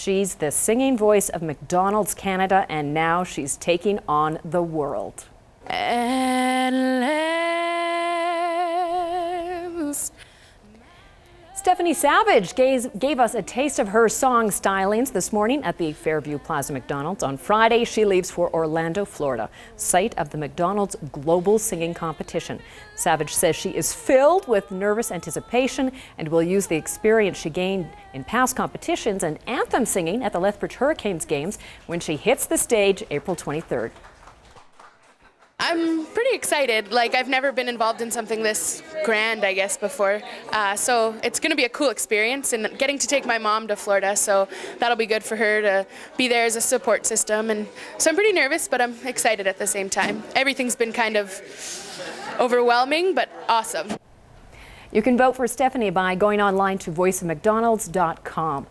She's the singing voice of McDonald's Canada, and now she's taking on the world. Stephanie Savage gave us a taste of her song stylings this morning at the Fairview Plaza McDonald's. On Friday, she leaves for Orlando, Florida, site of the McDonald's Global Singing Competition. Savage says she is filled with nervous anticipation and will use the experience she gained in past competitions and anthem singing at the Lethbridge Hurricanes games when she hits the stage April 23rd. I'm pretty excited. I've never been involved in something this grand, I guess, before. So it's going to be a cool experience, and getting to take my mom to Florida, so that'll be good for her to be there as a support system. And so I'm pretty nervous, but I'm excited at the same time. Everything's been kind of overwhelming, but awesome. You can vote for Stephanie by going online to voiceofmcdonalds.com.